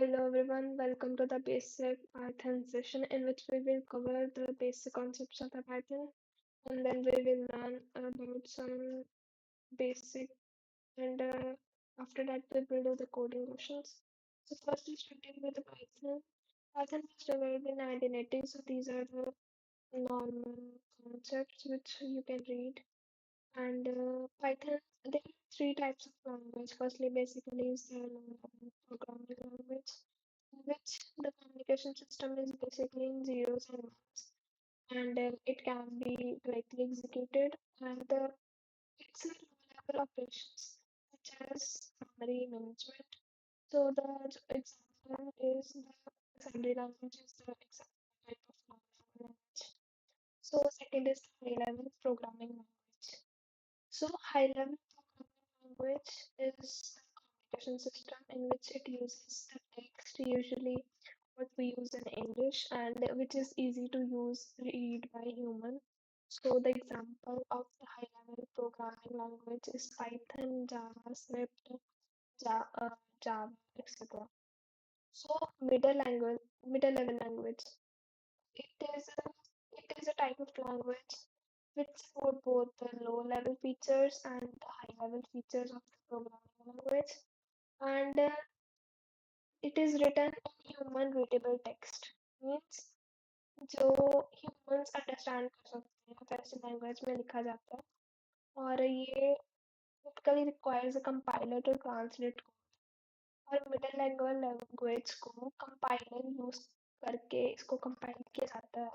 Hello everyone, welcome to the basic Python session in which we will cover the basic concepts of the Python and then we will learn about some basic and after that we will do the coding questions. So first is starting with the Python. Python was developed in 1980, so these are the normal concepts which you can read. And Python, there are three types of language. Firstly, basically is the low-level programming language, in which the communication system is basically in zeros and ones, and it can be directly executed. And it's a low-level operations such as memory management. So the example is the assembly language is the example type of low-level language. So second is the high-level programming language. So high-level programming language is a communication system in which it uses the text, usually what we use in English, and which is easy to use, read by human. So the example of the high-level programming language is Python, JavaScript, Java, etc. So middle level language. It is a it is a type of language which support both the low level features and the high level features of the programming language. And it is written in human readable text. Means जो humans understand कर सकते हैं वैसे language में लिखा जाता है और ये typically requires a compiler to translate और मिडिल लैंग्वेज लैंग्वेज को कंपाइलर यूज करके इसको कंपाइल किया जाता है.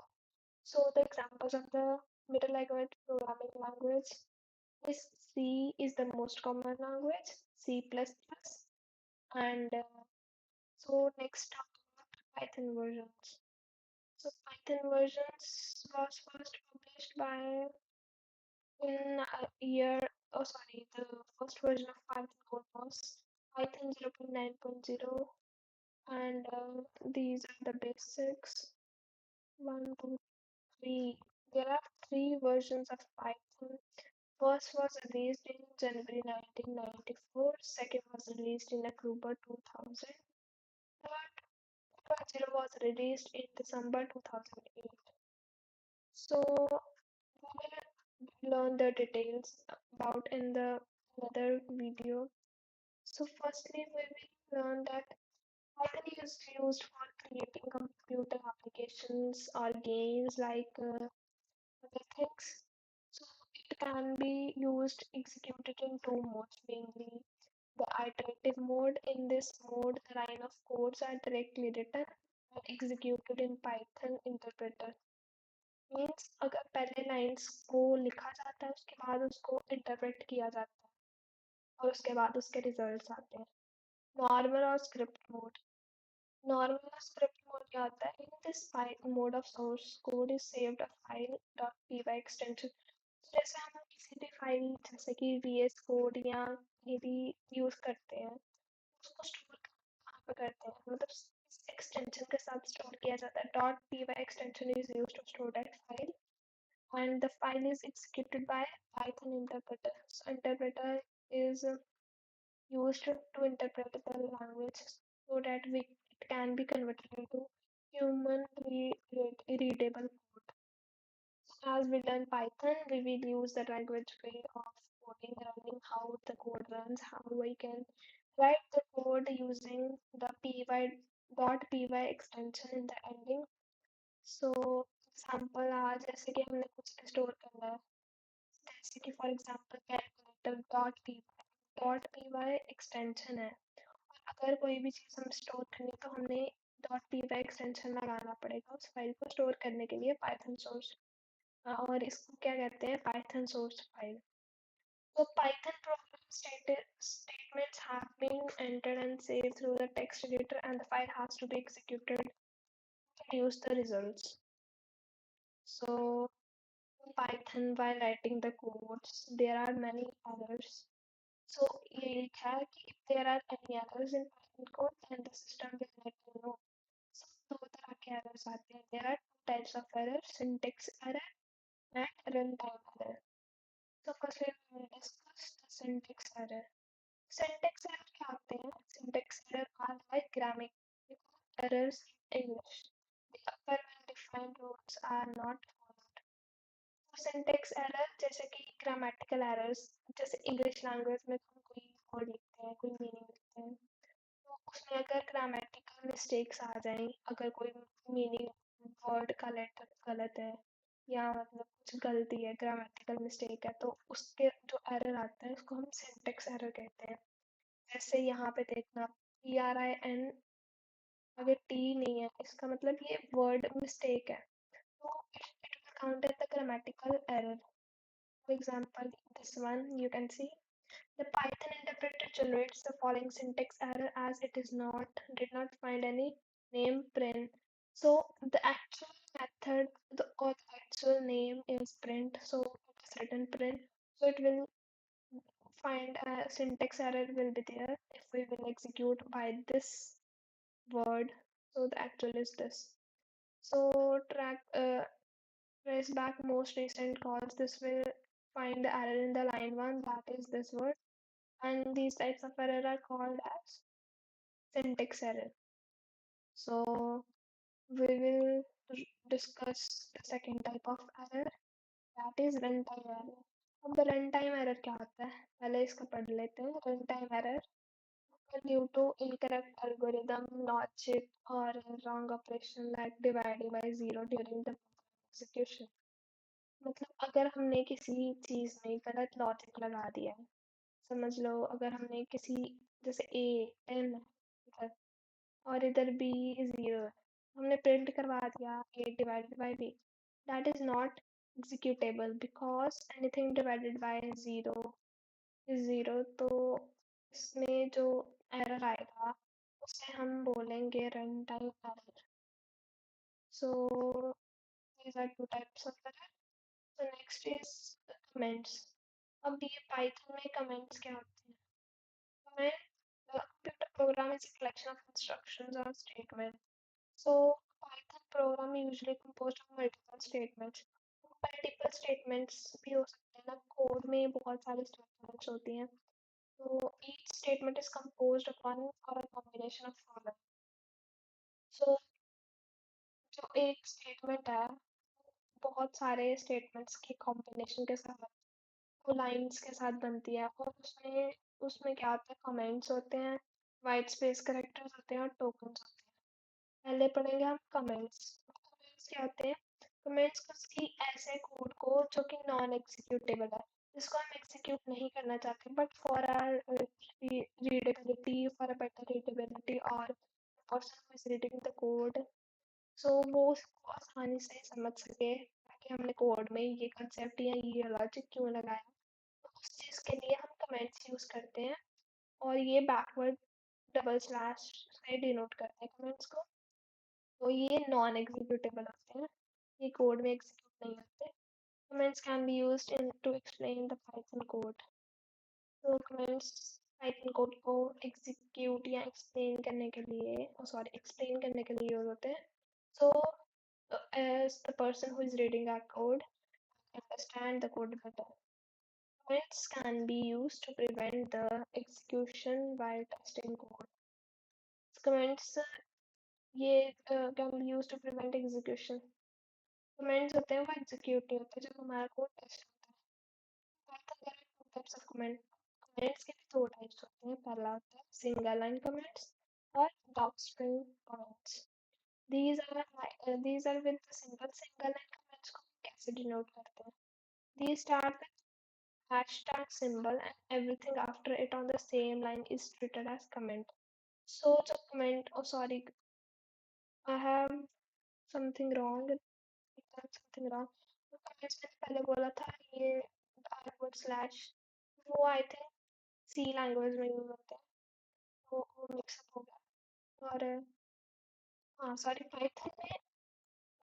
So the examples of the middle language programming language is C is the most common language, C++, and so next talk about Python versions. So Python versions was first published by in a year, oh sorry, the first version of Python code was Python 0.9.0 and these are the basics. One, two, three. There are three versions of Python. First was released in January 1994. Second was released in October 2000. Third, 2.0 was released in December 2008. So we will learn the details about in the another video. So firstly, we will learn that Python is used for creating computer applications or games like other things. So it can be used executed in two modes mainly. The iterative mode, in this mode the line of codes are directly written and executed in Python interpreter. Means अगर पहले lines को लिखा जाता है उसके बाद उसको interpret किया जाता है और उसके बाद उसके रिजल्ट्स आते हैं. नॉर्मल और script mode. Normal script mode क्या होता है? In this file mode of source code is saved a file .py extension. तो जैसे हम किसी भी फाइल जैसे कि VS Code या कहीं भी यूज करते हैं उसको स्टोर कहाँ पे करते हैं मतलब इस एक्सटेंशन के साथ स्टोर किया जाता है. .py extension is used to store that file and the file is executed by Python interpreter. So interpreter is used to interpret the language so that it can be converted into human readable code. As we learn Python, we will use the language way of coding, learning how the code runs, how we can write the code using the py extension in the ending. So example आज जैसे कि हमने कुछ store करना है जैसे कि for example calculator .py extension है और अगर कोई भी चीज़ हम स्टोर करें तो हमने .py एक्सटेंशन लगाना पड़ेगा उस फाइल को स्टोर करने के लिए पाइथन सोर्स. और इसको क्या कहते हैं Python source file. So Python program statements have been entered and saved through the text editor and the file has to be executed to produce the results. So in Python while writing the codes there are many errors. So ये लिखा है कि if there are any errors in Python code then the system will let you know. So दो तरह के errors आते हैं. There are two types of errors, syntax error and runtime error. So firstly we will discuss the syntax error. Syntax error क्या होते हैं? Syntax error are like errors in English. The upper well-defined rules are not followed. Syntax error जैसे कि grammatical errors, जैसे English language में हम कोई word लिखते हैं, कोई मीनिंग लिखते हैं, तो उसमें अगर ग्रामेटिकल मिस्टेक्स आ जाएं, अगर कोई मीनिंग वर्ड का लेटर गलत है या मतलब कुछ गलती है, ग्रामेटिकल मिस्टेक है, तो उसके जो एरर आता है उसको हम सिंटेक्स एरर कहते हैं। जैसे यहाँ पे देखना, PRIN अगर टी नहीं है, इसका मतलब ये वर्ड मिस्टेक है, so it will count as the grammatical error. For example, this one you can see the Python interpreter generates the following syntax error as it is not did not find any name print. So the actual method or the actual name is print, so it is written print. So it will find a syntax error will be there if we will execute by this word. So the actual is this. So trace back most recent calls. This will find the error in the line 1, that is this word. And these types of error are called as syntax error. So we will discuss the second type of error, that is runtime error. अब runtime error क्या होता है, पहले इसका पढ़ लेते हैं. Runtime error due to incorrect algorithm, logic or wrong operation like dividing by zero during the execution. मतलब अगर हमने किसी चीज में गलत लॉजिक लगा दिया है, समझ लो अगर हमने किसी जैसे A 10 इधर और इधर B 0 है, हमने प्रिंट करवा दिया A divided by B, that is not executable because anything divided by 0 is 0. तो इसमें जो एरर आएगा उसे हम बोलेंगे run time error. So these are two types of error. So next is comments. अब ये Python में comments क्या होते हैं? Comment, the computer program is a collection of instructions or statements. So Python program usually composed of multiple statements. Multiple statements भी हो सकते हैं ना, कोड में बहुत सारे statements होती हैं. So each statement is composed of one or a combination of following. So जो एक statement है बहुत सारे statements के combination के साथ वो लाइंस के साथ बनती है, और उसमें उसमें क्या होता है, कमेंट्स होते हैं, वाइट स्पेस करेक्टर्स होते हैं और टोकन्स होते हैं. पहले पढ़ेंगे हम कमेंट्स. कमेंट्स क्या होते हैं? कमेंट्स किसी ऐसे कोड को जो कि नॉन एग्जीक्यूटेबल है, जिसको हम एग्जीक्यूट नहीं करना चाहते, but for our readability, for a better readability और person who is reading the code, so वो उसको आसानी से समझ सके कि हमने कोड में ये कंसेप्ट या ये लॉजिक क्यों लगाया. उस चीज़ के लिए हम कमेंट्स यूज़ करते हैं, और ये बैकवर्ड डबल स्लैश से डिनोट करते हैं कमेंट्स को. तो ये नॉन एग्जीक्यूटेबल होते हैं, ये कोड में एग्जीक्यूट नहीं होते. Comments can be used in to explain the Python code. तो कमेंट्स पाइथन कोड को एग्जीक्यूट या एक्सप्लेन करने के लिए एक्सप्लेन करने के लिए यूज होते हैं. So as the person who is reading our code understand the code better. Comments can be used to prevent the execution while testing code. Comments ये can be used to prevent execution. Comments होते हैं वो execute नहीं होते जब हमारा code test होता है. Python there are two types of comment. Comments के भी दो types होते हैं. पहला होता है single line comments और docstring comments. These are with the single line comments को कैसे denote करते हैं? These start with hashtag symbol and everything after it on the same line is treated as comment. So the comment, oh sorry, I have something wrong. I've done something wrong. तो comments मैंने पहले बोला था ये backward slash, वो I think C language में use होता है, वो मिक्सअप हो गया. और हाँ सॉरी, पाइथन में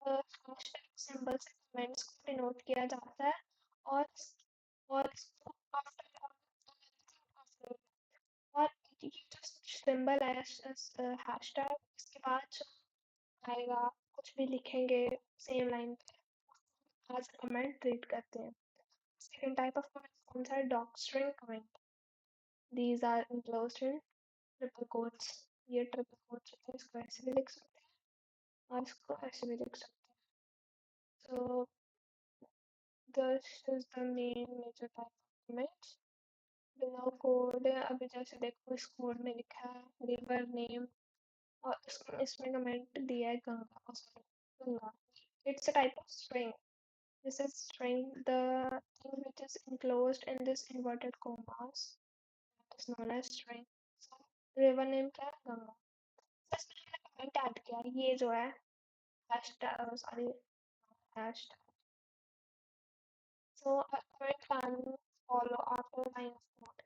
हैशटैग सिंबल से कमेंट्स को डिनोट किया जाता है, और इसको आफ्टर और ये जो सिंबल है हैशटैग, इसके बाद जो आएगा कुछ भी लिखेंगे सेम लाइन पे एज कमेंट ट्रीट करते हैं. सेकंड टाइप ऑफ कमेंट कौन सा है? Docstring comment. These are enclosed in triple quotes. ये ट्रिपल कोट्स होते हैं, इसको ऐसे भी लिख सकते और इसको ऐसे भी लिख सकते हैं। So this is the main major type of image. बिना कोड अभी जैसे देखो इस कोड में लिखा है रिवर नेम और इसमें कमेंट दिया है Ganga, sorry Ganga. It's a type of string. This is string. The thing which is enclosed in this inverted commas is known as string. So river name क्या है गंगा. बस मैंने कमेंट ऐड किया ये जो है hashtag sorry hashtag. So a comment can follow after a line of code.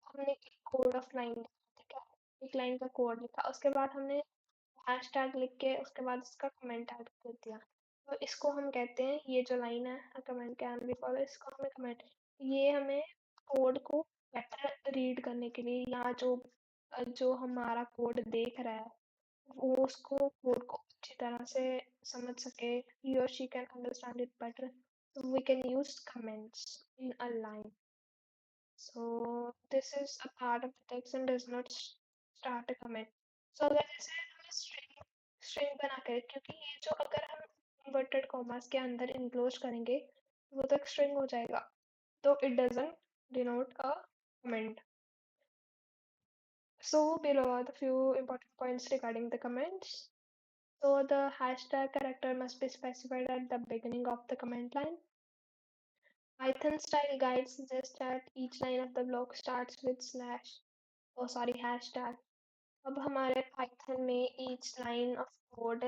हमने एक कोड ऑफ लाइन लिखा, ठीक है, एक लाइन का कोड लिखा, उसके बाद हमने हैशटैग लिख के उसके बाद इसका कमेंट ऐड कर दिया. तो इसको हम कहते हैं ये जो लाइन है कमेंट कैन बी फॉलो, इसको हमें कमेंट, ये हमें कोड को बेटर रीड करने के लिए या जो हमारा कोड देख रहा है वो उसको कोड को अच्छी तरह से समझ सके, he or she can understand it better, so we can use comments in a line. So this is a part of the text and does not start a comment. So अगर जैसे हमें string बना कर, क्योंकि ये जो अगर हम inverted commas के अंदर enclose करेंगे वो तो एक string हो जाएगा, तो it doesn't denote a comment. So below are the few important points regarding the comments. So the hashtag character must be specified at the beginning of the comment line. Python style guide suggests that each line of the block starts with hashtag. अब हमारे Python में each line of code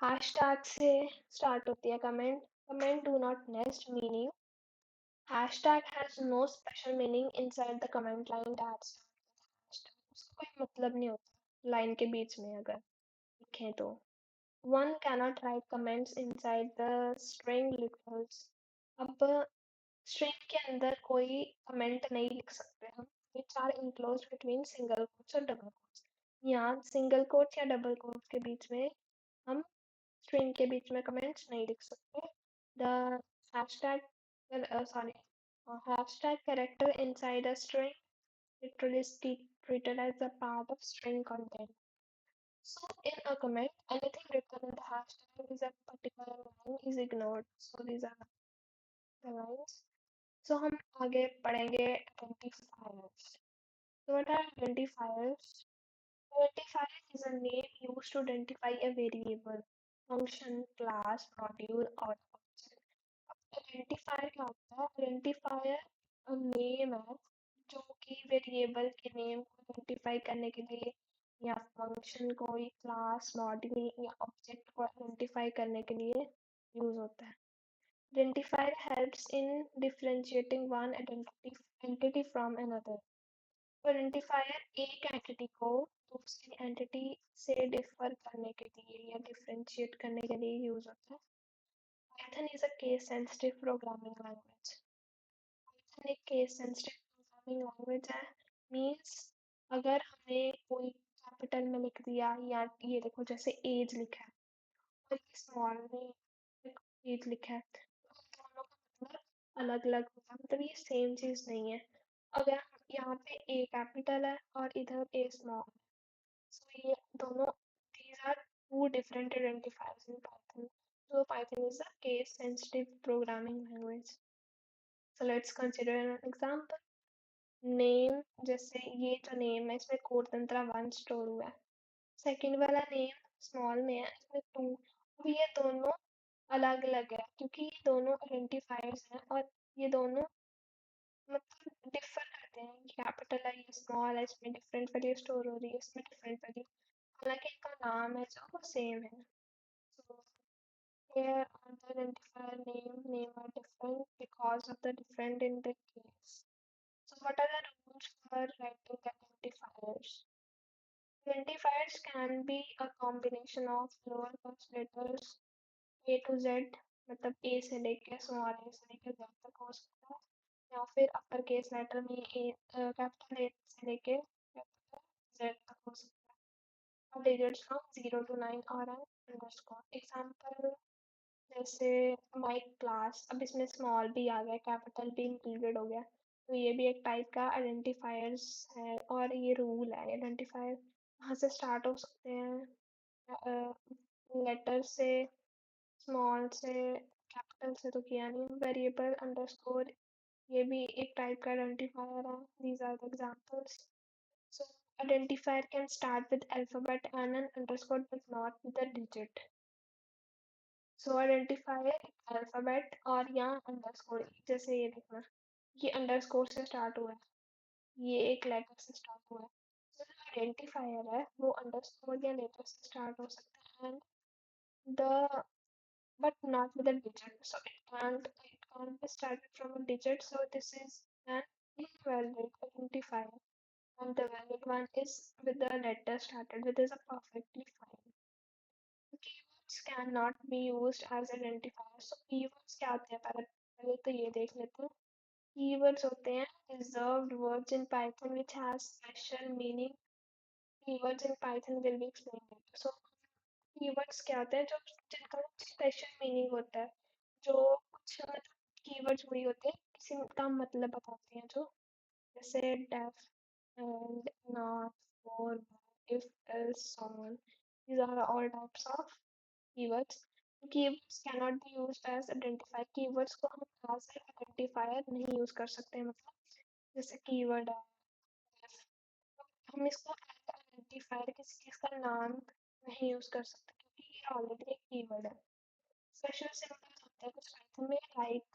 hashtag से start होती है comment. Comment do not nest, meaning hashtag has no special meaning inside the comment line that starts with hashtag. उसका कोई मतलब नहीं होता line के बीच में अगर लिखें तो. One cannot write comments inside the string literals. अब string के अंदर कोई comment नहीं लिख सकते हम, which are enclosed between single quotes और double quotes. यहाँ single quotes या double quotes के बीच में हम string के बीच में comments नहीं लिख सकते. The hashtag hashtag character inside a string literally is treated as a part of string content. So in a comment, anything written in the hashtag is a particular line is ignored. So these are the lines. So हम आगे पढ़ेंगे identifiers. So what are identifiers? Identifier is a name used to identify a variable, function, class, module or object. Identifier क्या होता है? Identifier a name है जो कि variable के नेम को आइडेंटिफाई करने के लिए या फंक्शन को या क्लास मॉड्यूल या ऑब्जेक्ट को आइडेंटिफाई करने के लिए यूज होता है. Identifier helps in differentiating one entity from another. Identifier एक एंटिटी को दूसरी एंटिटी से डिफर करने के लिए या डिफरेंशिएट करने के लिए यूज होता है. Python is a case sensitive programming language. Python एक case sensitive programming language है. Means अगर हमने कोई कैपिटल में लिख दिया या ये देखो जैसे एज लिखा है और ये स्मॉल में एज लिखा है तो उन दोनों का मतलब अलग अलग होगा, मतलब ये सेम चीज नहीं है. अगर यहाँ पे ए कैपिटल है और इधर ए स्मॉल है, so ये दोनों these are two different identifiers in Python. So Python is a case sensitive programming language. So let's consider an example. Name, जैसे ये जो नेम है इसमें कोड तंत्रा 1 स्टोर हुआ है. सेकंड वाला नेम स्मॉल में है, इसमें 2. अब ये दोनों अलग अलग है क्योंकि ये दोनों आइडेंटिफायर्स हैं और ये दोनों मतलब डिफर करते हैं. कैपिटल है ये स्मॉल है, इसमें डिफरेंट वैल्यू स्टोर हो रही है, इसमें डिफरेंट वैल्यू, हालांकि इनका नाम है जो वो सेम है. So here on the identifier name are different because of the different in the case. So what are the rules for writing identifiers? Identifiers can be a combination of lowercase letters A to Z, मतलब A से लेके small a से लेके Z तक हो सकता है, या फिर अपर केस लेटर में कैपिटल A से लेके कैपिटल Z तक हो सकता है. और digits from 0 to 9 और underscore. Example जैसे माई क्लास, अब इसमें स्मॉल भी आ गया, कैपिटल भी इंक्लूडेड हो गया, तो ये भी एक टाइप का आइडेंटिफायर्स है. और ये रूल है, आइडेंटिफायर कहाँ से स्टार्ट हो सकते हैं, लेटर से, स्मॉल से, कैपिटल से तो किया नहीं। वेरिएबल अंडरस्कोर, ये भी एक टाइप का आइडेंटिफायर है। These are the examples. So identifier can start with alphabet and an underscore but not with a digit. So identifier alphabet और यहाँ underscore, जैसे ये देखना, ये underscore से start हुआ है, ये एक letter से start हुआ है। So जो identifier है वो underscore या letter से start हो सकता है, and the but not with a digit. So it can't be started from a digit. So this is an invalid identifier. And the valid one is with the letter started with is a perfectly fine. Keywords cannot be used as identifiers. So keywords क्या होते हैं, पहले पहले तो ये देख लेते हैं। Keywords होते हैं reserved words in Python which has special meaning. Keywords in Python will be explained later. So keywords क्या होते हैं, जो जिनका स्पेशल मीनिंग होता है, जो कुछ मतलब keywords वही होते हैं किसी का मतलब बताते हैं, जो जैसे def and not, for, if, else, so on. These are all types of keywords. Keywords cannot be used as identifier. Keywords को हम as an identifier नहीं use कर सकते हैं, मतलब जैसे keyword है, हम इसको as identifier किसी चीज का नाम नहीं use कर सकते क्योंकि ये ऑलरेडी एक keyword है। Special symbols होते हैं कुछ Python में, like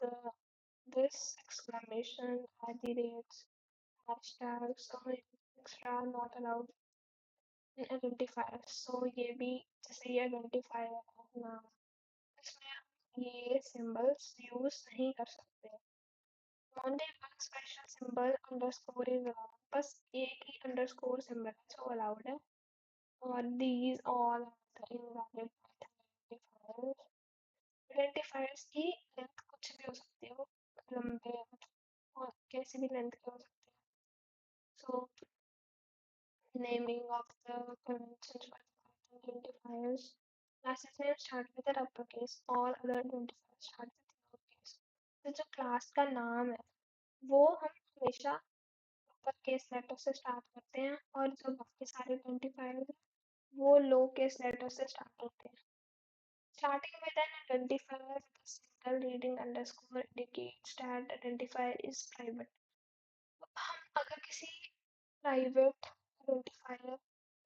this, exclamation, at the rates, hashtags, or extra, not allowed, identifier. So ये भी जैसे ये आइडेंटिफायर है ना, इसमें हम ये सिंबल्स यूज नहीं कर सकते। Only one special symbol underscore is allowed, बस एक ही अंडरस्कोर सिंबल है जो अलाउड है। और these all are the invalid identifiers. Identifiers की लेंथ कुछ भी हो सकती है, वो लंबे और कैसी भी लेंथ के हो सकते हैं। सो naming of the conventions for the identifiers. Classes name start with an uppercase, all other identifiers start with lowercase. तो जो क्लास का नाम है वो हम हमेशा अपर केस लेटर से स्टार्ट करते हैं, और जो बाकी सारे आइडेंटिफायर्स हैं वो लो केस लेटर से स्टार्ट होते हैं। Starting with an identifier with a single reading underscore indicates that identifier is private. हम अगर किसी प्राइवेट आइडेंटिफायर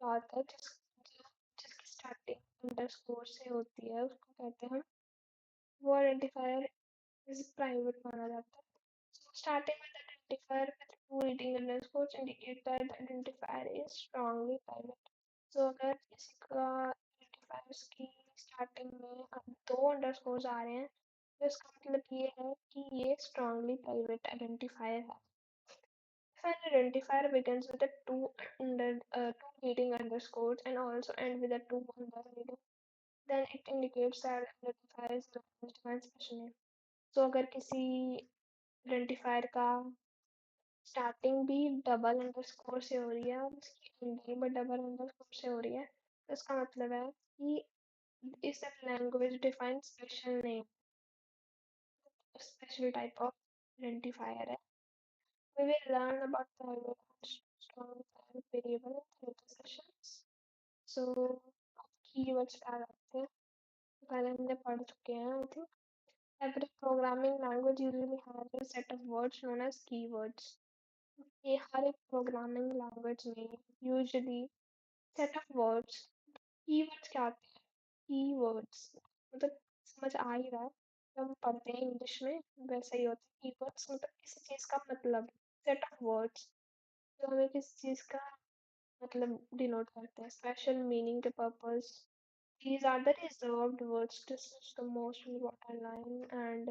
डॉट है जिसकी स्टार्टिंग अंडरस्कोर से होती है उसको कहते हैं, वो आइडेंटिफायर इज प्राइवेट माना जाता है। So starting with identifier with two reading underscores indicate that the identifier is strongly private. So अगर किसी का आइडेंटिफायर्स की स्टार्टिंग में दो अंडरस्कोर्स आ रहे हैं तो इसका मतलब ये है कि ये स्ट्रांगली प्राइवेट आइडेंटिफायर है। If an identifier begins with a two leading underscores and also end with a two under leading, then it indicates that identifier is belongs to a special name. So अगर किसी identifier का starting भी double underscore से हो रही है और उसकी एंडिंग भी डबल अंडरस्कोर से हो रही है, तो इसका मतलब है कि इस language define special name, special type of identifier है। We will learn about private and strong private variable in later sessions. So keywords क्या रहते हैं, पहले हमने पढ़ चुके हैं I think. Every programming language usually has a set of words known as keywords. ये हर एक प्रोग्रामिंग लैंग्वेज में usually set of words, keywords क्या होते हैं, कीवर्ड्स मतलब समझ आ ही रहा है, जब हम पढ़ते हैं इंग्लिश में वैसा ही होता है। कीवर्ड्स मतलब किसी चीज़ का मतलब, सेट ऑफ वर्ड्स जो हमें किसी चीज़ का मतलब डिनोट करते हैं, स्पेशल मीनिंग के purpose. These are the reserved words. This is the most important line, and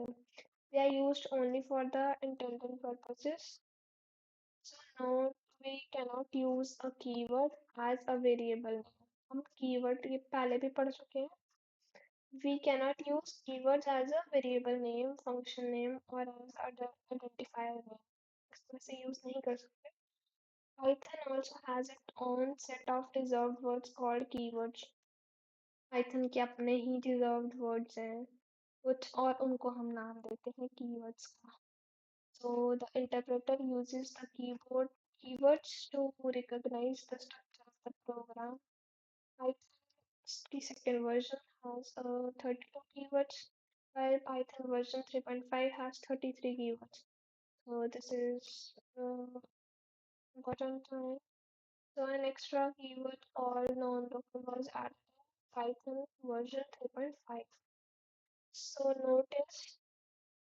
they are used only for the intended purposes. So now we cannot use a keyword as a variable name. हम keyword ये पहले भी पढ़ चुके हैं। We cannot use keywords as a variable name, function name, or as other identifier name. इसको ऐसे use नहीं कर सकते। Python also has its own set of reserved words called keywords. Python के अपने ही reserved words हैं कुछ, और उनको हम नाम देते हैं keywords का। So the interpreter uses the keywords to recognize the structure of the program. Python the second version has 32 keywords, while Python version 3.5 has 33 keywords. So this is important to know. So an extra keyword called non-local was added in Python version 3.5. So notice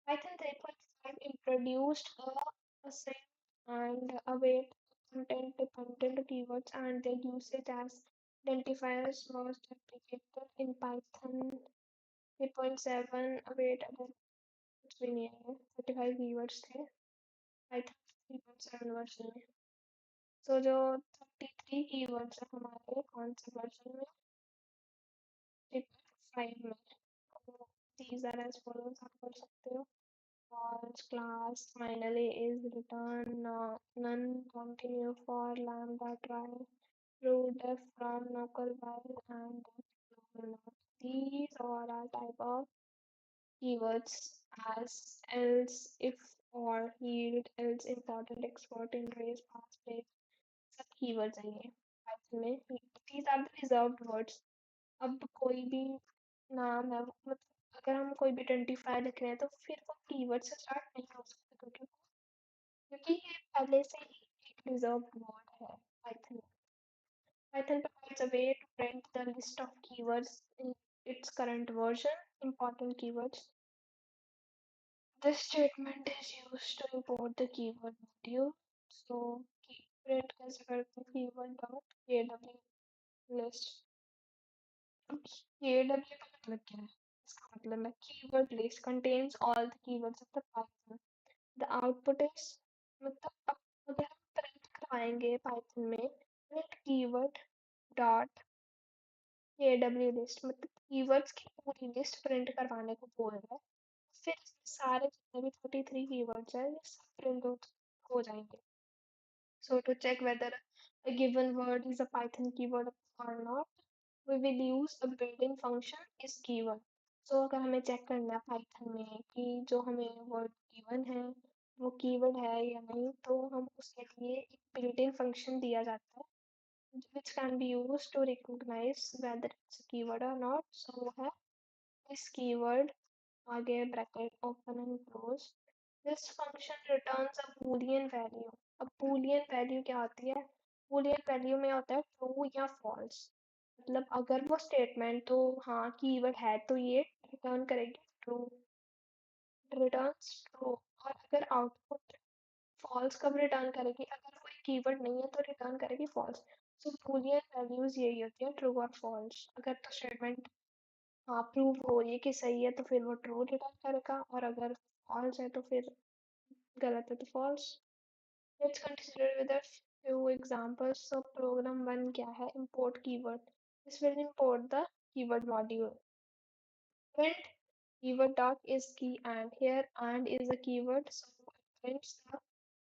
Python 3.5 introduced a set and await content-dependent keywords, and their usage as identifiers was deprecated in Python 3.7. Await अगर कुछ भी नहीं है 35 keywords थे Python 3.7 version में. So जो 33 keywords है हमारे कौन से वर्जन में 3.5 में. तो these are as follows, आप कर सकते हो. False class finally is returned. None continue for lambda try. True def from local while and local not. These are all type of keywords as else, if, or yield, else, important, export, in raise, pass, break. सब keywords हैं ये Python में. These are the reserved words. अब कोई भी नाम है मतलब अगर हम कोई भी आइडेंटिफायर लिख रहे हैं तो फिर वो कीवर्ड से स्टार्ट नहीं हो सकता क्योंकि ये पहले से ही एक रिजर्व्ड वर्ड है Python. Python provides a way to print the list of keywords in its current version. Important keywords. This statement is used to import the keyword module. So print कैसे करते हैं keyword dot kw list. kw का मतलब क्या है? इसका मतलब है keyword list contains all the keywords of the Python. The output is मतलब अब अगर हम प्रिंट करवाएंगे पाइथन में print keyword dot kw list मतलब keywords की पूरी लिस्ट प्रिंट करवाने को बोल रहा है. फिर इसमें सारे जितने भी 33 keywords हैं ये सब प्रिंट हो जाएंगे. So to check whether a given word is a Python keyword or not, we will use a built-in function is keyword. So अगर हमें चेक करना है पाइथन में कि जो हमें वर्ड गिवन है वो कीवर्ड है या नहीं तो हम उसके लिए एक built-in function दिया जाता है which can be used to recognize whether it's a keyword or not. So वो है this keyword आगे bracket open and close. This function returns a boolean value. अब boolean value क्या होती है? Boolean value में होता है true या false. मतलब अगर वो statement तो हाँ keyword है तो ये return करेगी true. Returns true. और अगर output false कब रिटर्न करेगी अगर कोई कीवर्ड नहीं है तो रिटर्न करेगी false. सो बूलियन वैल्यूज यही होती है ट्रू और false. अगर तो स्टेटमेंट हाँ प्रूव हो रही है कि सही है तो फिर वो ट्रू रिटर्न करेगा और अगर false है तो फिर गलत है तो false. Let's consider with a few examples. So program 1 क्या है import keyword. This will import the keyword module. Print keyword dot is key and here and is a keyword so it prints the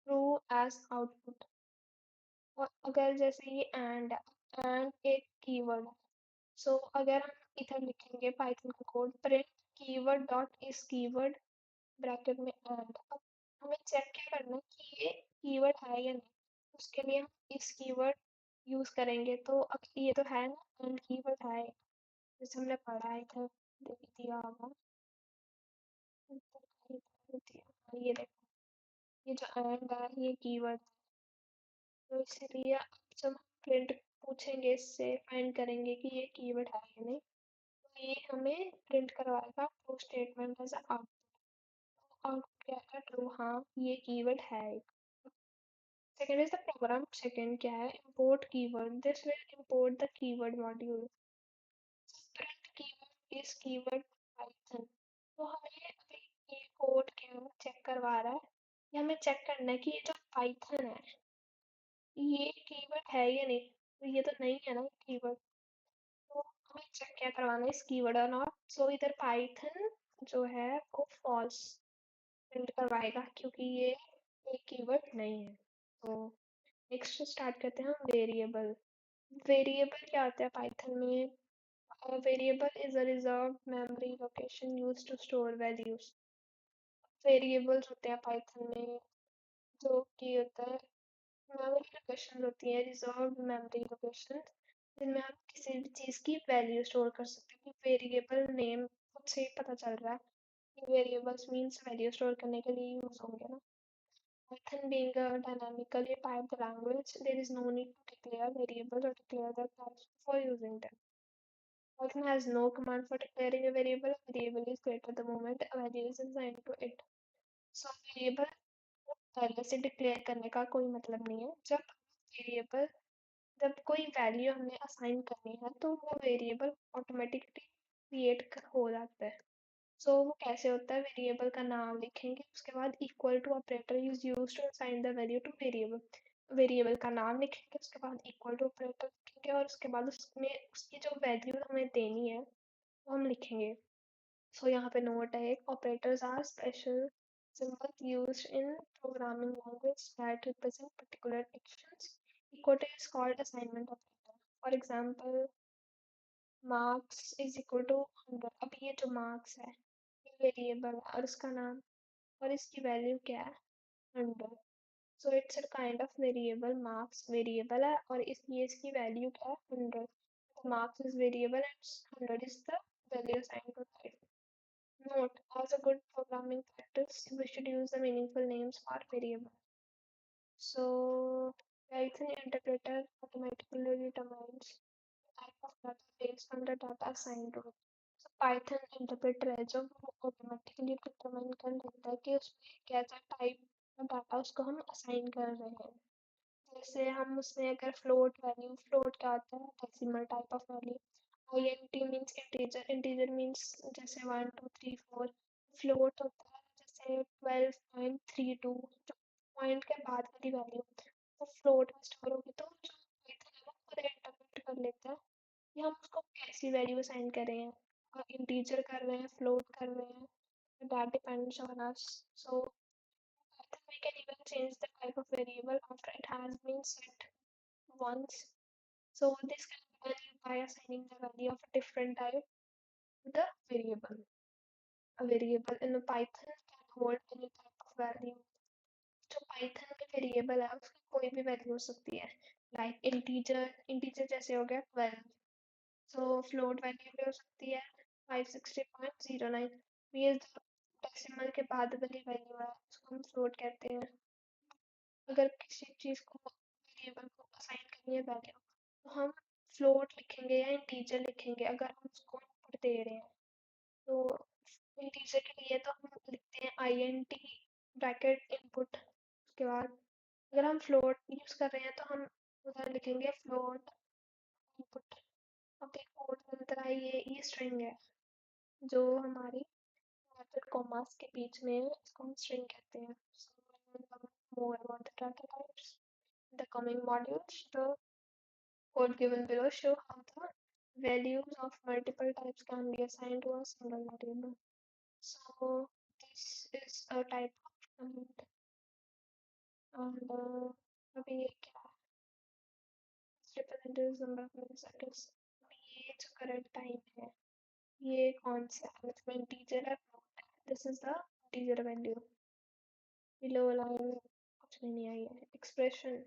true as output. और अगर जैसे ये and एक keyword है सो अगर हम इधर लिखेंगे पाइथन का कोड प्रिंट कीवर्ड डॉट इस कीवर्ड ब्रैकेट में एंड. अब हमें चेक क्या करना है कि ये कीवर्ड है या नहीं. उसके लिए हम इस कीवर्ड यूज करेंगे तो अब ये तो है ना एंड कीवर्ड है जैसे हमने पढ़ा है इधर दिया होगा ये देखो ये जो एंड है ये कीवर्ड तो इसलिए अब जब प्रिंट पूछेंगे इससे फाइंड करेंगे कि ये कीवर्ड है या नहीं तो ये हमें प्रिंट करवाएगा true statement as output. Output क्या है ट्रू हाँ ये कीवर्ड है. Second is the program. Second क्या है import keyword. This will import the keyword module. Print keyword is keyword Python. तो हमें अभी ये कोड क्या चेक करवा रहा है ये हमें चेक करना है कि ये जो पाइथन है ये कीवर्ड है या नहीं. तो ये तो नहीं है ना कीवर्ड तो हमें चेक क्या करवाना है इस कीवर्ड और नॉट. सो इधर पाइथन जो है वो फॉल्स प्रिंट करवाएगा क्योंकि ये एक कीवर्ड नहीं है. तो नेक्स्ट स्टार्ट करते हैं हम वेरिएबल. वेरिएबल क्या होता है पाइथन में. Variable is a reserved memory location used to store values. Variables होते हैं पाइथन में जो कि होता है मेमोरी लोकेशन होती है रिजर्व मेमोरी लोकेशन जिनमें हम किसी भी चीज़ की वैल्यू स्टोर कर सकते हैं। वेरिएबल नेम खुद से ही पता चल रहा है कि वेरिएबल्स मीन्स वैल्यू स्टोर करने के लिए यूज होंगे ना। Python being a dynamically typed language, there is no need to declare variables or declare their types before using them. Python has no command for declaring a variable. A variable is created the moment a value is assigned to it. So variable को पहले से declare करने का कोई मतलब नहीं है। Variable जब कोई वैल्यू हमने असाइन करनी है तो वो वेरिएबल ऑटोमेटिकली क्रिएट हो जाता है। सो वो कैसे होता है, वेरिएबल का नाम लिखेंगे, उसके बाद equal to operator is used to assign the value to variable. Variable का नाम लिखेंगे, उसके बाद इक्वल टू ऑपरेटर लिखेंगे और उसके बाद उसमें उसकी जो वैल्यू हमें देनी है वो हम लिखेंगे। सो यहाँ पे नोट है, एक operators are special symbols used in programming language that represent particular actions. Equal to is called assignment operator. For example, marks is equal to 100. अब ये जो marks है ये वेरिएबल और उसका नाम और इसकी वैल्यू क्या है, 100। So it's a kind of variable. Marks variable है और इसकी वैल्यू क्या है, 100। Marks is variable and 100 is the value assigned to type. Note: as a good programming practice, we should use the meaningful names for variables. So, Python interpreter automatically determines the type of data based on the data assigned to it. So, Python interpreter है जो वो automatically determine कर लेता है कि उसमें कैसा type का डाटा उसको हम असाइन कर रहे हैं। जैसे हम उसमें अगर फ्लोट वैल्यू, फ्लोट क्या होता है, decimal type of value. INT means integer, integer means जैसे 1 2 3 4। फ्लोट होता है जैसे 12.32, जो पॉइंट के बाद वाली वैल्यू वो फ्लोट में स्टोर होगी। तो जो पाइथन है वो खुद इंटरप्रेट कर लेता है कि हम उसको कैसी वैल्यू असाइन कर रहे हैं, और इंटीजर कर रहे हैं, फ्लोट कर रहे हैं, that depends on us. So Python we can even change the type of variable after it has been set once. So this can be done by assigning the value of a different type to the variable. A variable in Python can hold any type of value. जो Python में variable है उसकी कोई भी value हो सकती है, like integer, integer जैसे हो गया 12। सो फ्लोट वैल्यू भी हो सकती है 560.09। ये डेसिमल के बाद वाली वैल्यू है उसको हम फ्लोट कहते हैं। अगर किसी चीज़ को, वेरिएबल को असाइन करनी है वैल्यू, तो हम फ्लोट लिखेंगे या इंटीजर लिखेंगे अगर हम उसको इनपुट दे रहे हैं। तो इंटीजर के लिए तो हम लिखते हैं INT ब्रैकेट इनपुट। उसके बाद अगर हम फ्लोट यूज़ कर रहे हैं तो हम उधर लिखेंगे फ्लोट इनपुट। अब एक कोड बनता है, ये स्ट्रिंग है जो हमारी ब्रैकेट कॉमास के बीच में है, इसको हम स्ट्रिंग कहते हैं। More about the data types the coming modules. The code given below show how the values of multiple types can be assigned to a single variable. So this is a type of command, and अभी ये क्या है, representative number of milliseconds। ये जो current time है ये कौन सा है, इसमें integer है, float है। This is the integer value। below line कुछ भी नहीं आई है। expression,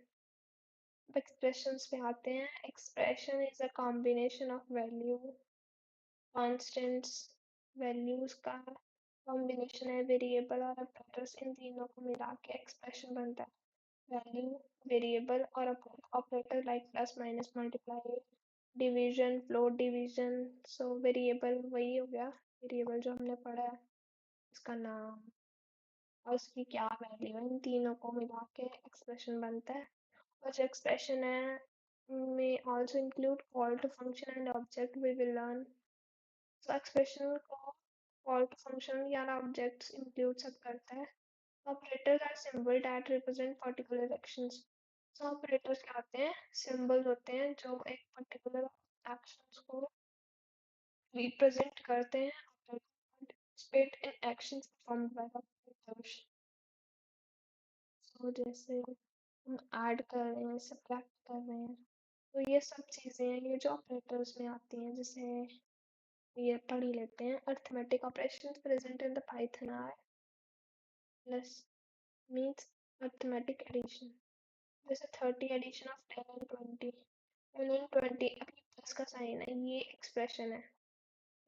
अब expressions पे आते हैं। expression is a combination of value constants, values का कॉम्बिनेशन है। वेरिएबल और ऑपरेटर्स, इन तीनों को मिला के एक्सप्रेशन बनता है। वैल्यू, वेरिएबल और operator like plus minus multiply division float division. So variable वही हो गया, वेरिएबल जो हमने पढ़ा है इसका नाम और उसकी क्या वैल्यू है, इन तीनों को मिला के एक्सप्रेशन बनता है। और जो एक्सप्रेशन है में also include call to function and object we will learn. So expression को कॉल टू फंक्शन या ऑब्जेक्ट्स इंक्लूड सब करता है। Operators are symbol that represent particular actions. So operators क्या होते हैं, सिंबल होते हैं जो एक पर्टिकुलर एक्शंस को रिप्रेजेंट करते हैं। Participate in actions performed by operators. So जैसे हम ऐड कर रहे हैं, सब्ट्रैक्ट कर रहे हैं, तो ये सब चीज़ें हैं ये जो ऑपरेटर्स में आती हैं। जैसे ये पढ़ ही लेते हैं। Arithmetic operations present in the Python are plus means arithmetic addition. There's a 30 addition of 10 and 20. 20 अभी प्लस का साइन है, ये एक्सप्रेशन है,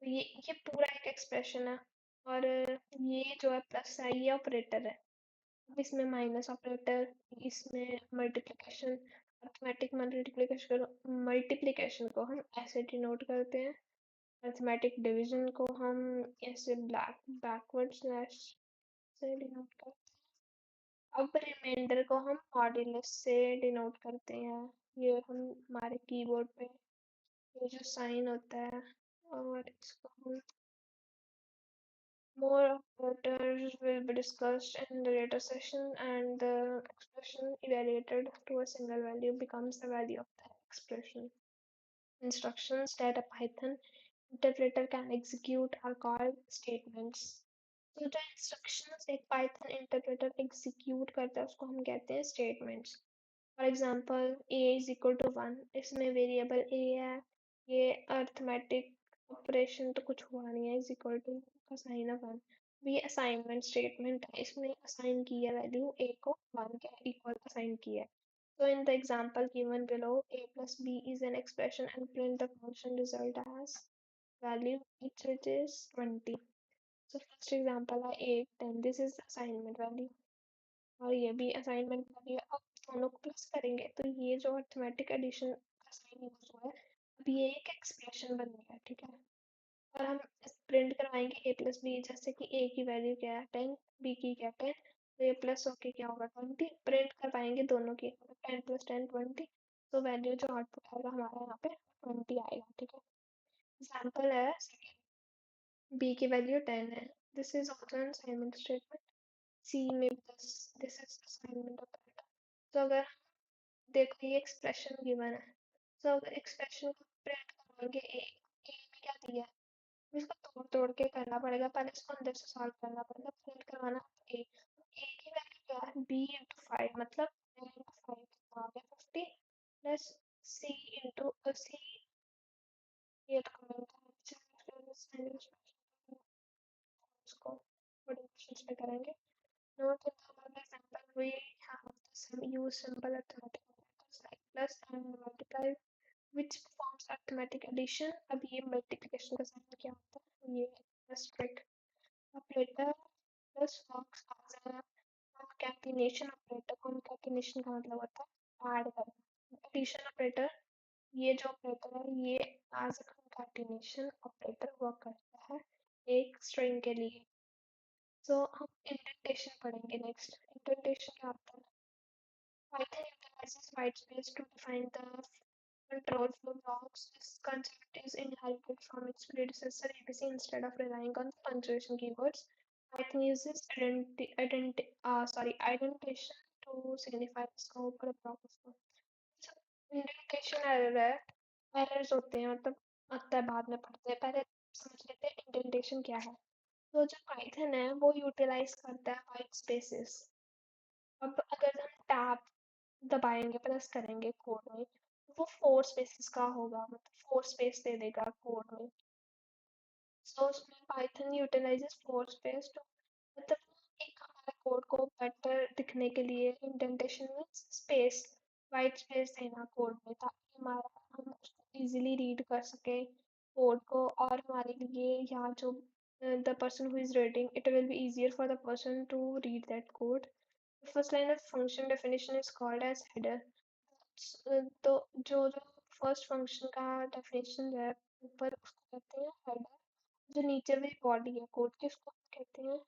तो ये पूरा एक एक्सप्रेशन है। और ये जो है प्लस है ये ऑपरेटर है। अब इसमें माइनस ऑपरेटर, इसमें मल्टीप्लिकेशन, अर्थमेटिक मल्टीप्लिकेशन को हम ऐसे डिनोट करते हैं, अर्थमेटिक डिवीजन को हम ऐसे बैकवर्ड स्लैश से डिनोट करते हैं। अब रिमाइंडर को हम मॉड्यूलस से डिनोट करते हैं, ये हम हमारे कीबोर्ड पे ये जो साइन होता है। और इसको हम more operators will be discussed in the later session, and the expression evaluated to a single value becomes the value of the expression. Instructions that a Python interpreter can execute are called statements. तो जो instructions एक Python interpreter execute करता है उसको हम कहते हैं statements. For example, a is equal to 1, इसमें variable a है, ये arithmetic operation तो कुछ हुआ नहीं है, is equal to का sign है 1. ये assignment statement है, इसमें assign की है value a को 1 के equal assign की है. So in the example given below, a plus b is an expression and print the function result as value which is 20. So first example है 8, then this is assignment value और ये भी assignment value है. अब दोनों को plus करेंगे तो ये जो अर्थमेटिक एडिशन का साइन यूज हुआ है, अब ये एक एक्सप्रेशन बन गया, ठीक है. और हम प्रिंट करवाएंगे a प्लस बी, जैसे कि a की वैल्यू क्या है 10, b की क्या 10, तो ये प्लस होके क्या होगा 20. प्रिंट करवाएंगे दोनों की, 10 प्लस 10 20, तो वैल्यू जो आउटपुट आएगा हमारा यहाँ पे 20 आएगा, ठीक है. एग्जाम्पल है b की वैल्यू 10 है, this is also an assignment statement. c में plus, this is assignment operator. तो अगर देखो ये एक्सप्रेशन गिवन है, तो अगर एक्सप्रेशन को प्रिंट करवाएंगे a में क्या दिया है, इसको तोड़ तोड़ के करना पड़ेगा, पहले इसको अंदर से सॉल्व करना पड़ेगा. प्रिंट करवाना a, a की वैल्यू क्या है b इंटू 5, मतलब 10 इंटू 5 कितना हो गया 50, प्लस c इंटू c, ये तो कमेंट है, इसको बड़े क्वेश्चंस पे करेंगे. Note in the above example, we have the same use simple arithmetic operators like plus and multiply, which performs arithmetic addition. अब ये multiplication का साइन क्या होता है, ये asterisk operator plus works as a concatenation operator. Concatenation का मतलब होता है ऐड करना. Addition operator, ये जो ऑपरेटर है ये as a concatenation operator work करता है एक स्ट्रिंग के लिए. So हम indentation पढ़ेंगे next. Indentation क्या होता है? Python utilizes white space to define the control flow blocks. This concept is inherited from its predecessor ABC. Instead of relying on punctuation keywords, Python uses indentation to signify the scope or the block of code. So indentation error है, errors होते हैं, मतलब आता है बाद में पढ़ते हैं, पहले समझ लेते हैं indentation क्या है. तो जो पाइथन है वो यूटिलाइज करता है वाइट स्पेसेस. अब अगर हम टैब दबाएंगे प्रेस करेंगे कोड में, वो 4 स्पेसेस का होगा, मतलब 4 स्पेस दे देगा कोड में. सो उसमें पाइथन यूटिलाइजेस 4 स्पेस टू, मतलब एक हमारे कोड को बेटर दिखने के लिए indentation means space, white space देना कोड में, ताकि हमारा हम उसको इजीली रीड कर सके कोड को, और हमारे लिए यहाँ जो the person who is reading, it will be easier for the person to read that code. The first line of function definition is called as header. तो जो जो फर्स्ट फंक्शन का डेफिनेशन है ऊपर उसको कहते हैं हेडर. जो नीचे वाली बॉडी है कोड की उसको कहते हैं,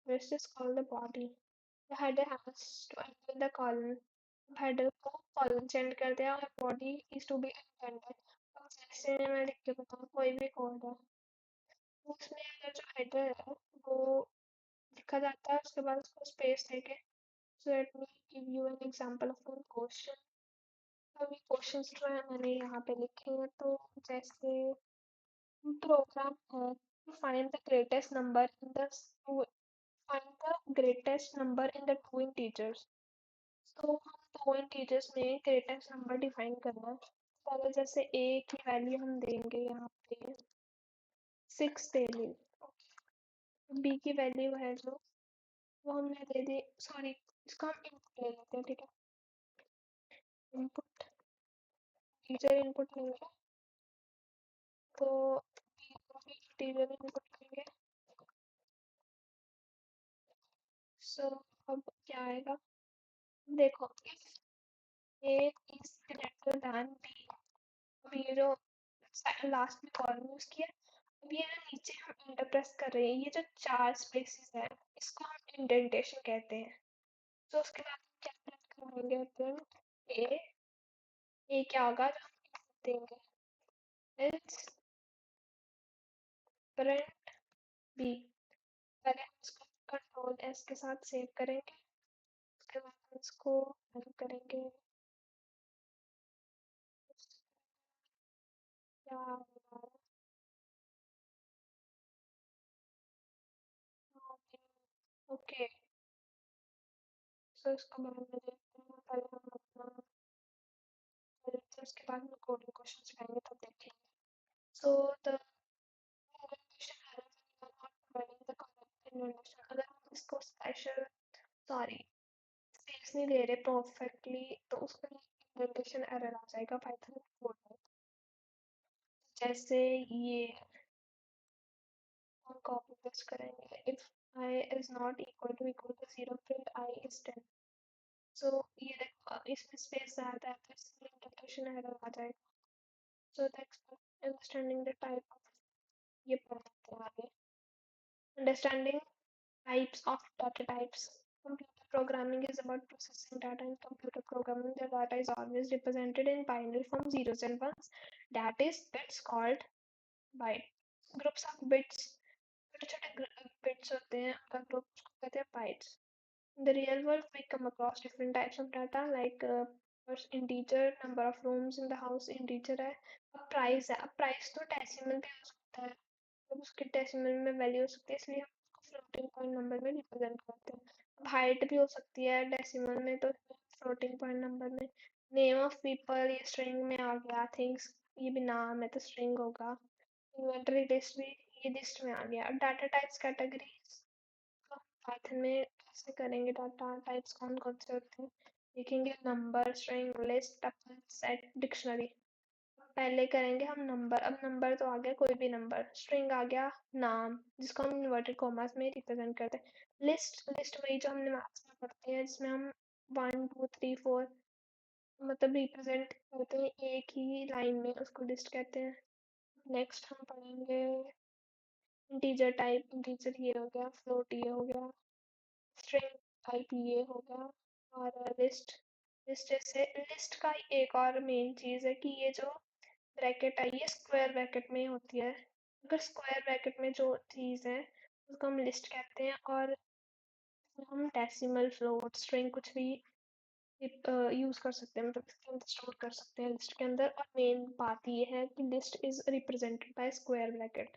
this is called the body. The header has to enter the column. Header को कॉलम से एंड कर दिया और body is to be ended. अब जैसे मैं लिख के बताऊँ, कोई भी कोड है उसमें अगर जो हेडर है वो लिखा जाता है, उसके बाद उसको स्पेस देके. So let me give you an example of one question. अभी क्वेश्चंस जो है मैंने यहाँ पे लिखे हैं, तो जैसे प्रोग्राम है to find the greatest number in the find the greatest number in the two integers. तो हम दो इंटीजर्स में ग्रेटेस्ट नंबर डिफाइन करना है. पहले जैसे a की वैल्यू हम देंगे यहाँ पे 6 दे ली, b की वैल्यू है जो वो हमने दे दी, सॉरी इसका हम इनपुट ले लेते हैं, ठीक है. इनपुट टीचर इनपुट लेंगे तो टीचर इनपुट लेंगे। सो अब क्या आएगा, देखो if a is greater than b, अब ये जो लास्ट में कॉलम यूज किया, अब ये जो नीचे हम इंटर प्रेस कर रहे हैं, ये जो चार स्पेसेस है इसको हम इंडेंटेशन कहते हैं। तो उसके बाद हम क्या प्रिंट करेंगे, प्रिंट ए क्या होगा जो हम input देंगे, इज प्रिंट बी। पहले हम इसको कंट्रोल एस के साथ सेव करेंगे, उसके बाद हम इसको रन करेंगे। क्या होगा, ओके सो इसको बनाने देते हैं, पहले हम अपना उसके बाद में कोडिंग क्वेश्चन सिखाएंगे तब देखेंगे। So the indentation error when you are not providing the correct indentation, अगर हम इसको स्पेशल सॉरी स्पेस नहीं दे रहे परफेक्टली तो उसका इंडेंटेशन एरर आ जाएगा पाइथन कोड में। जैसे ये हम कॉपी पेस्ट करेंगे, if I is not equal to 0 print I is 10। सो ये देखो इसमें स्पेस ज़्यादा है तो इसमें इंडेंटेशन एरर आ जाएगा। So that's understanding the type of, ये पढ़ते हैं आगे, understanding types of data types. Computer programming is about processing data. In computer programming, the data is always represented in binary form, zeros and ones. That is bits called byte. Groups of bits, छोटे छोटे bits होते हैं, उनका group उसको कहते हैं bytes. In the real world, we come across different types of data like first integer, number of rooms in the house integer है, अब price है, अब price तो decimal भी हो सकता है, अब उसकी डेसिमल में वैल्यू हो सकती है इसलिए हम उसको फ्लोटिंग पॉइंट नंबर में रिप्रेजेंट करते हैं। अब हाइट भी हो सकती है डेसिमल में तो फ्लोटिंग पॉइंट नंबर में। नेम ऑफ पीपल ये स्ट्रिंग में आ गया, थिंग्स ये भी नाम है तो स्ट्रिंग होगा। इन्वेंटरी लिस्ट भी ये लिस्ट में आ गया। डाटा टाइप्स कैटेगरीज पाइथन में कैसे करेंगे, डाटा टाइप्स कौन कौन से होते हैं देखेंगे, number, string, list, tuple, set, dictionary. पहले करेंगे हम नंबर, अब नंबर तो आ गया कोई भी नंबर, स्ट्रिंग आ गया नाम जिसको हम इन्वर्टेड कॉमास में रिप्रेजेंट करते हैं। लिस्ट लिस्ट वही जो हमने मैथ्स में पढ़ते हैं जिसमें हम 1 2 3 4 मतलब रिप्रेजेंट करते हैं एक ही लाइन में, उसको लिस्ट कहते हैं। नेक्स्ट हम पढ़ेंगे इंटीजर टाइप, इंटीजर ये हो गया, फ्लोट ये हो गया, स्ट्रिंग टाइप ये हो गया, और लिस्ट लिस्ट जैसे लिस्ट का एक और मेन चीज़ है कि ये जो ब्रैकेट है ये स्क्वायर ब्रैकेट में होती है। अगर स्क्वायर ब्रैकेट में जो चीज़ है उसको हम लिस्ट कहते हैं, और हम डेसिमल फ्लोट स्ट्रिंग कुछ भी यूज कर सकते हैं, मतलब इसके अंदर स्टोर कर सकते हैं लिस्ट के अंदर। और मेन बात ये है कि list is represented by square bracket.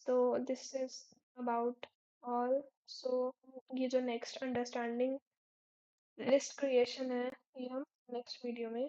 So this is about all. So ये जो नेक्स्ट अंडरस्टैंडिंग लिस्ट क्रिएशन है ये हम नेक्स्ट वीडियो में